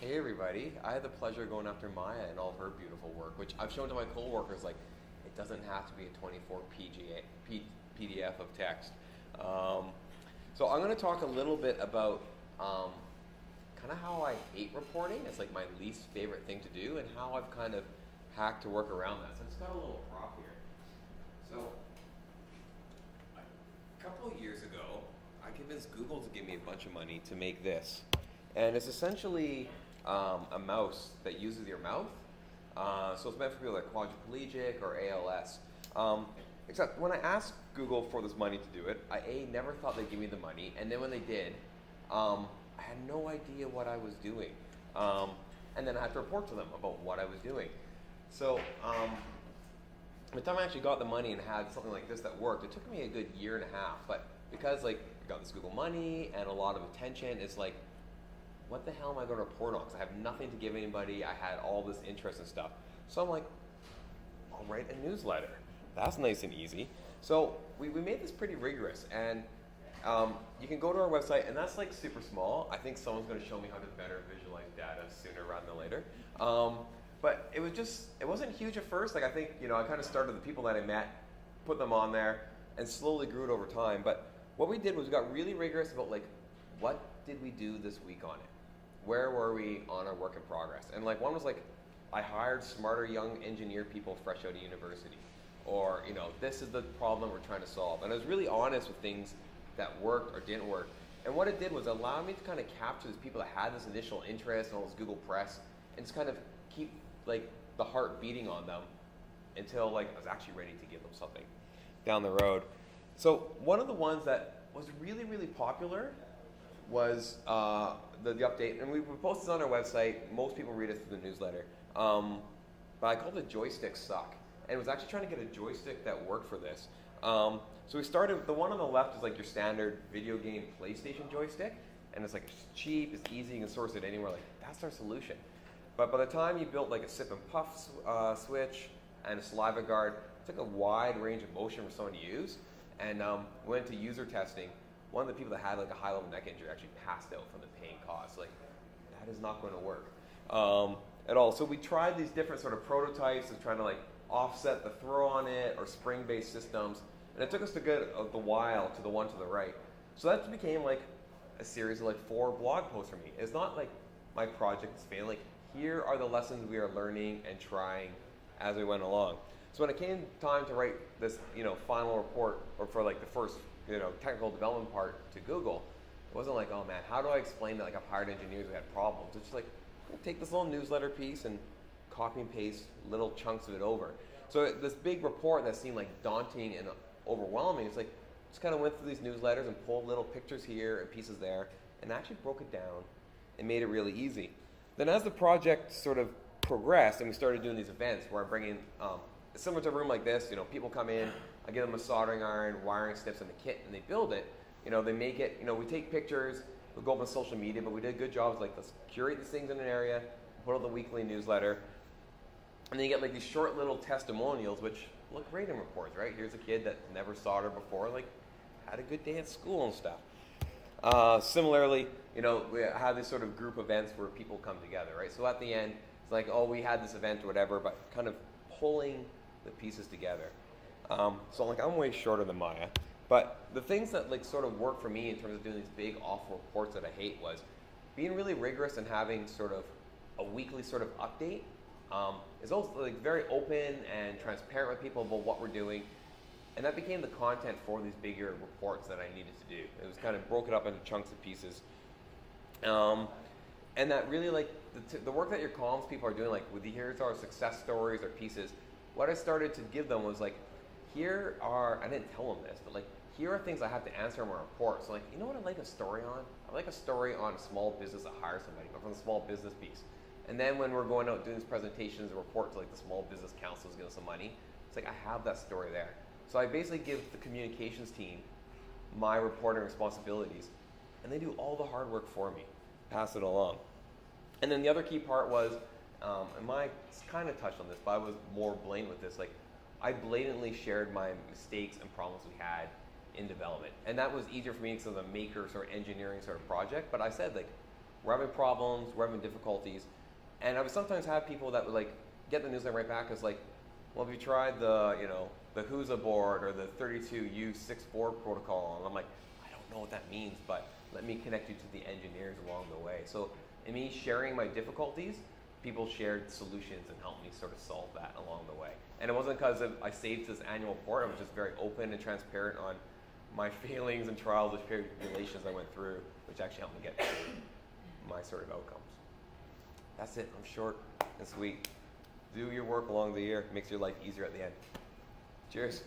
Hey everybody, I had the pleasure of going after Maya and all of her beautiful work, which I've shown to my coworkers, like, it doesn't have to be a 24 PDF of text. Um, so I'm going to talk a little bit about kind of how I hate reporting. It's like my least favorite thing to do, and how I've kind of hacked to work around that. So it's got a little prop here. So a couple of years ago, I convinced Google to give me a bunch of money to make this. And it's essentially a mouse that uses your mouth. So it's meant for people like quadriplegic or ALS. Except when I asked Google for this money to do it, I never thought they'd give me the money. And then when they did, I had no idea what I was doing. And then I had to report to them about what I was doing. So by the time I actually got the money and had something like this that worked, it took me a good year and a half. But because like I got this Google money and a lot of attention, it's like, what the hell am I going to report on? Because I have nothing to give anybody. I had all this interest and stuff. So I'm like, I'll write a newsletter. That's nice and easy. So we made this pretty rigorous. And you can go to our website, and that's like super small. I think someone's going to show me how to better visualize data sooner rather than later. But it wasn't huge at first. Like I think, I kind of started the people that I met, put them on there, and slowly grew it over time. But what we did was we got really rigorous about like, what did we do this week on it? Where were we on our work in progress? And like one was like, I hired smarter young engineer people fresh out of university. Or, this is the problem we're trying to solve. And I was really honest with things that worked or didn't work. And what it did was allow me to kind of capture these people that had this initial interest and all this Google Press and just kind of keep like the heart beating on them until like I was actually ready to give them something down the road. So one of the ones that was really, really popular was the update, and we posted this on our website. Most people read it through the newsletter. But I called it Joysticks Suck, and was actually trying to get a joystick that worked for this. So we started, the one on the left is like your standard video game PlayStation joystick, and it's like it's cheap, it's easy, you can source it anywhere. Like that's our solution. But by the time you built like a sip and puff switch and a saliva guard, it took a wide range of motion for someone to use, and went to user testing. One of the people that had like a high-level neck injury actually passed out from the pain caused. Like, that is not going to work at all. So we tried these different sort of prototypes of trying to like offset the throw on it or spring-based systems, and it took us a good the while to the one to the right. So that became like a series of like 4 blog posts for me. It's not like my project is failing. Like, here are the lessons we are learning and trying as we went along. So when it came time to write this, final report, or for like the first technical development part to Google, it wasn't like, oh man, how do I explain that like I've hired engineers who had problems? It's just like, take this little newsletter piece and copy and paste little chunks of it over. So this big report that seemed like daunting and overwhelming, it's like, just kind of went through these newsletters and pulled little pictures here and pieces there, and actually broke it down and made it really easy. Then as the project sort of progressed and we started doing these events where I'm bringing, similar to a room like this, people come in, I give them a soldering iron, wiring snips, and the kit, and they build it. They make it. We take pictures. We go up on social media, but we did a good job. Like, let's curate these things in an area, put out the weekly newsletter, and then you get like these short little testimonials, which look great in reports, right? Here's a kid that never soldered before, like had a good day at school and stuff. Similarly, we have these sort of group events where people come together, right? So at the end, it's like, oh, we had this event or whatever, but kind of pulling the pieces together. So like I'm way shorter than Maya, but the things that like sort of work for me in terms of doing these big awful reports that I hate was being really rigorous and having sort of a weekly sort of update. Is also like very open and transparent with people about what we're doing, and that became the content for these bigger reports that I needed to do. It was kind of broken up into chunks and pieces, and that really like the work that your comms people are doing, like with here's our success stories or pieces. What I started to give them was like, here are, I didn't tell them this, but like, here are things I have to answer in my report. So like, you know what I'd like a story on? I'd like a story on a small business that hires somebody, but from the small business piece. And then when we're going out doing these presentations and reports, like the small business council is giving us some money, it's like, I have that story there. So I basically give the communications team my reporting responsibilities, and they do all the hard work for me, pass it along. And then the other key part was, and Mike kind of touched on this, but I was more blatant with this, like, I blatantly shared my mistakes and problems we had in development. And that was easier for me because of the maker sort of engineering sort of project. But I said, like, we're having problems, we're having difficulties. And I would sometimes have people that would like get the newsletter right back as like, well, have you tried the, the WHOSA board or the 32U64 protocol? And I'm like, I don't know what that means, but let me connect you to the engineers along the way. So in me sharing my difficulties, people shared solutions and helped me sort of solve that along the way. And it wasn't because I saved this annual report. I was just very open and transparent on my feelings and trials and tribulations I went through, which actually helped me get to my sort of outcomes. That's it. I'm short and sweet. Do your work along the year. Makes your life easier at the end. Cheers.